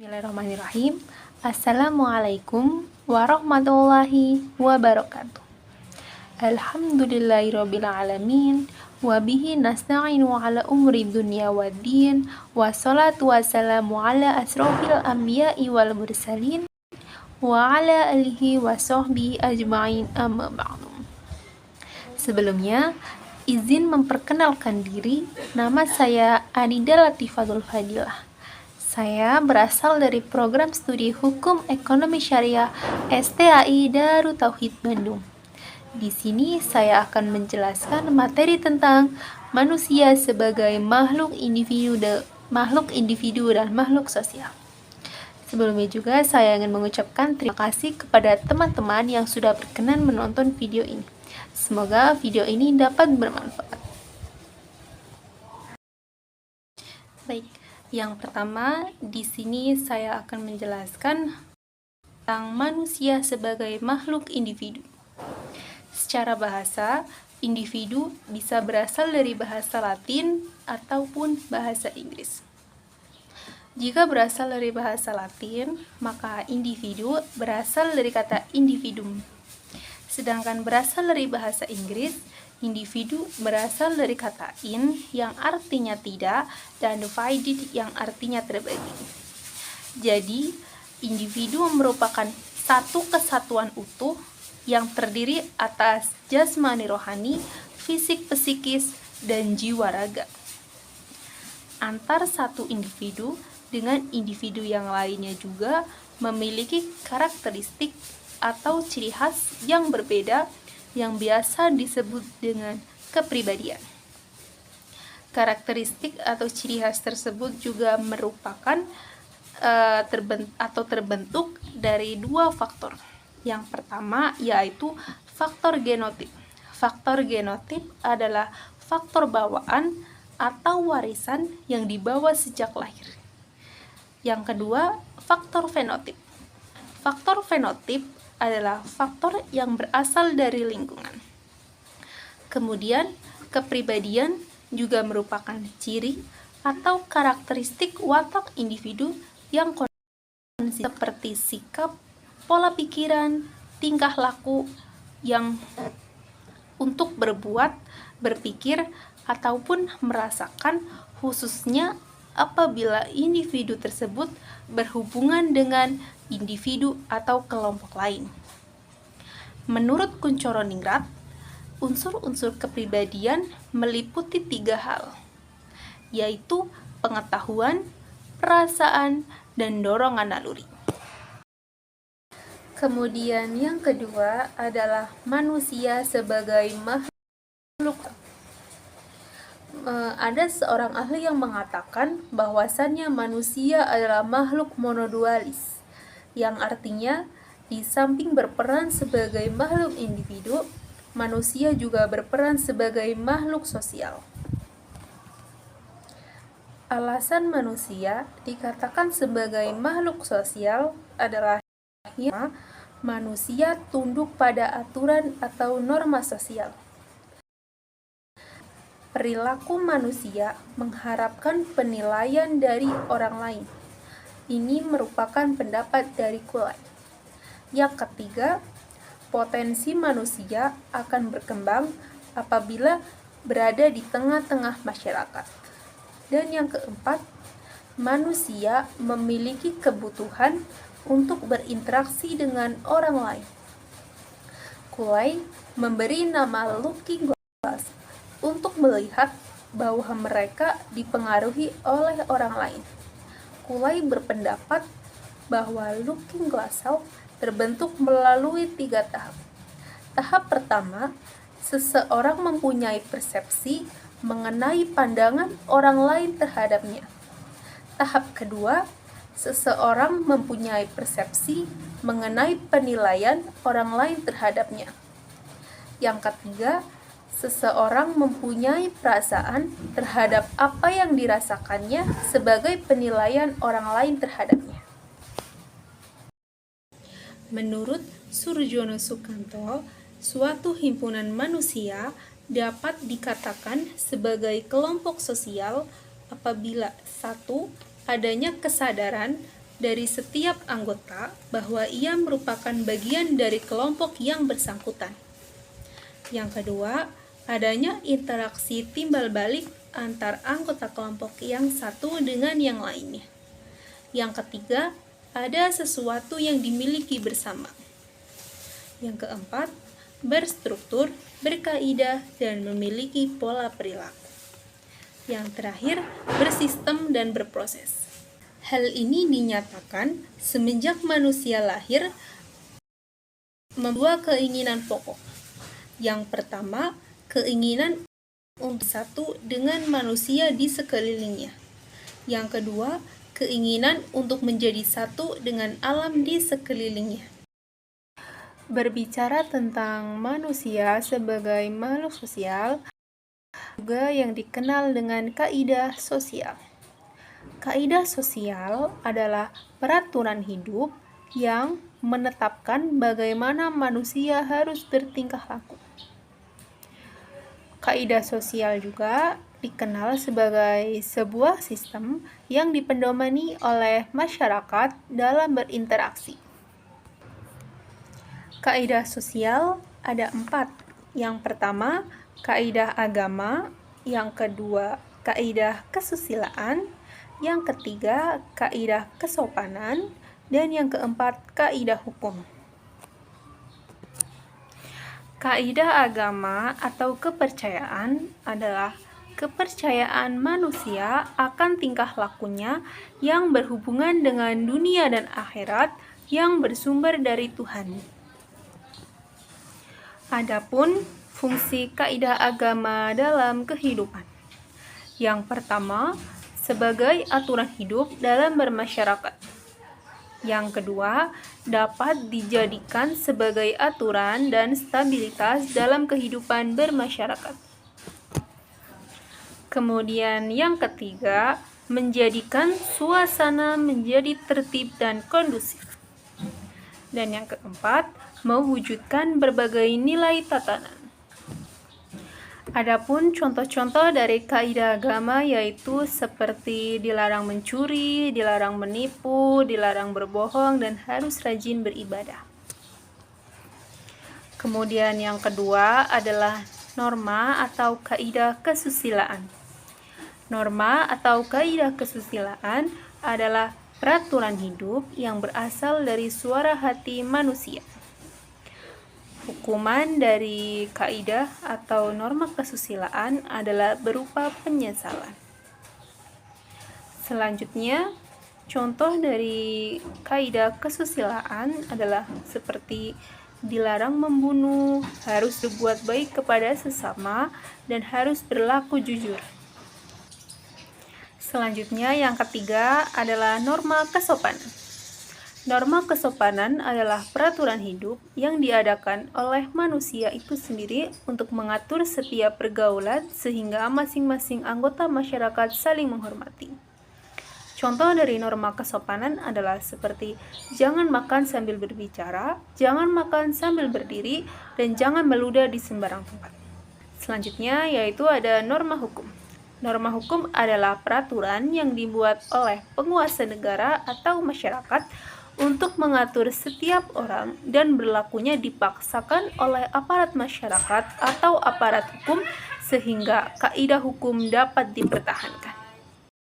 Bismillahirrahmanirrahim. Assalamualaikum warahmatullahi wabarakatuh. Alhamdulillahirabbil alamin wa bihi nasta'inu ala umri dunya waddin wassalatu wassalamu ala asrofil anbiya'i wal mursalin wa ala alihi wa sahbihi ajma'in amma ba'du. Sebelumnya, izin memperkenalkan diri. Nama saya Anida Latifatul Fadilah. Saya berasal dari program studi Hukum Ekonomi Syariah STAI Darut Tauhid Bandung. Di sini saya akan menjelaskan materi tentang manusia sebagai makhluk individu dan makhluk sosial. Sebelumnya juga saya ingin mengucapkan terima kasih kepada teman-teman yang sudah berkenan menonton video ini. Semoga video ini dapat bermanfaat. Baik. Yang pertama, di sini saya akan menjelaskan tentang manusia sebagai makhluk individu. Secara bahasa, individu bisa berasal dari bahasa Latin ataupun bahasa Inggris. Jika berasal dari bahasa Latin, maka individu berasal dari kata individuum. Sedangkan berasal dari bahasa Inggris, individu berasal dari kata in yang artinya tidak dan divided yang artinya terbagi. Jadi, individu merupakan satu kesatuan utuh yang terdiri atas jasmani rohani, fisik psikis, dan jiwa raga. Antar satu individu dengan individu yang lainnya juga memiliki karakteristik atau ciri khas yang berbeda yang biasa disebut dengan kepribadian. Karakteristik atau ciri khas tersebut juga merupakan terbentuk dari dua faktor. Yang pertama yaitu faktor genotip. Faktor genotip adalah faktor bawaan atau warisan yang dibawa sejak lahir. Yang kedua, faktor fenotip. Faktor fenotip adalah faktor yang berasal dari lingkungan. Kemudian, kepribadian juga merupakan ciri atau karakteristik watak individu yang konsisten seperti sikap, pola pikiran, tingkah laku yang untuk berbuat, berpikir, ataupun merasakan, khususnya apabila individu tersebut berhubungan dengan individu atau kelompok lain. Menurut Kunchoro-Ningrat, unsur-unsur kepribadian meliputi 3 hal, yaitu pengetahuan, perasaan, dan dorongan naluri. Kemudian yang kedua adalah manusia sebagai makhluk. Ada seorang ahli yang mengatakan bahwasannya manusia adalah makhluk monodualis, yang artinya di samping berperan sebagai makhluk individu, manusia juga berperan sebagai makhluk sosial. Alasan manusia dikatakan sebagai makhluk sosial adalah manusia tunduk pada aturan atau norma sosial. Perilaku manusia mengharapkan penilaian dari orang lain. Ini merupakan pendapat dari Kulai. Yang ketiga, potensi manusia akan berkembang apabila berada di tengah-tengah masyarakat. Dan yang keempat, manusia memiliki kebutuhan untuk berinteraksi dengan orang lain. Kulai memberi nama looking glass untuk melihat bahwa mereka dipengaruhi oleh orang lain. Kulai berpendapat bahwa looking glass terbentuk melalui 3 tahap. Tahap pertama, seseorang mempunyai persepsi mengenai pandangan orang lain terhadapnya. Tahap kedua, seseorang mempunyai persepsi mengenai penilaian orang lain terhadapnya. Yang ketiga, seseorang mempunyai perasaan terhadap apa yang dirasakannya sebagai penilaian orang lain terhadapnya. Menurut Surjono Sukanto, suatu himpunan manusia dapat dikatakan sebagai kelompok sosial apabila 1. Adanya kesadaran dari setiap anggota bahwa ia merupakan bagian dari kelompok yang bersangkutan. Yang kedua, adanya interaksi timbal balik antar anggota kelompok yang satu dengan yang lainnya. Yang ketiga, ada sesuatu yang dimiliki bersama. Yang keempat, berstruktur, berkaidah, dan memiliki pola perilaku. Yang terakhir, bersistem dan berproses. Hal ini dinyatakan semenjak manusia lahir membawa keinginan pokok. Yang pertama, keinginan untuk satu dengan manusia di sekelilingnya. Yang kedua, keinginan untuk menjadi satu dengan alam di sekelilingnya. Berbicara tentang manusia sebagai makhluk sosial, juga yang dikenal dengan kaidah sosial. Kaidah sosial adalah peraturan hidup yang menetapkan bagaimana manusia harus bertingkah laku. Kaidah sosial juga dikenal sebagai sebuah sistem yang dipedomani oleh masyarakat dalam berinteraksi. Kaidah sosial ada 4. Yang pertama, kaidah agama. Yang kedua, kaidah kesusilaan. Yang ketiga, kaidah kesopanan. Dan yang keempat, kaidah hukum. Kaidah agama atau kepercayaan adalah kepercayaan manusia akan tingkah lakunya yang berhubungan dengan dunia dan akhirat yang bersumber dari Tuhan. Adapun fungsi kaidah agama dalam kehidupan. Yang pertama, sebagai aturan hidup dalam bermasyarakat. Yang kedua, dapat dijadikan sebagai aturan dan stabilitas dalam kehidupan bermasyarakat. Kemudian yang ketiga, menjadikan suasana menjadi tertib dan kondusif. Dan yang keempat, mewujudkan berbagai nilai tatanan. Adapun contoh-contoh dari kaidah agama yaitu seperti dilarang mencuri, dilarang menipu, dilarang berbohong, dan harus rajin beribadah. Kemudian yang kedua adalah norma atau kaidah kesusilaan. Norma atau kaidah kesusilaan adalah peraturan hidup yang berasal dari suara hati manusia. Hukuman dari kaidah atau norma kesusilaan adalah berupa penyesalan. Selanjutnya, contoh dari kaidah kesusilaan adalah seperti dilarang membunuh, harus berbuat baik kepada sesama, dan harus berlaku jujur. Selanjutnya, yang ketiga adalah norma kesopanan. Norma kesopanan adalah peraturan hidup yang diadakan oleh manusia itu sendiri untuk mengatur setiap pergaulan sehingga masing-masing anggota masyarakat saling menghormati. Contoh dari norma kesopanan adalah seperti jangan makan sambil berbicara, jangan makan sambil berdiri, dan jangan meludah di sembarang tempat. Selanjutnya yaitu ada norma hukum. Norma hukum adalah peraturan yang dibuat oleh penguasa negara atau masyarakat untuk mengatur setiap orang dan berlakunya dipaksakan oleh aparat masyarakat atau aparat hukum sehingga kaidah hukum dapat dipertahankan.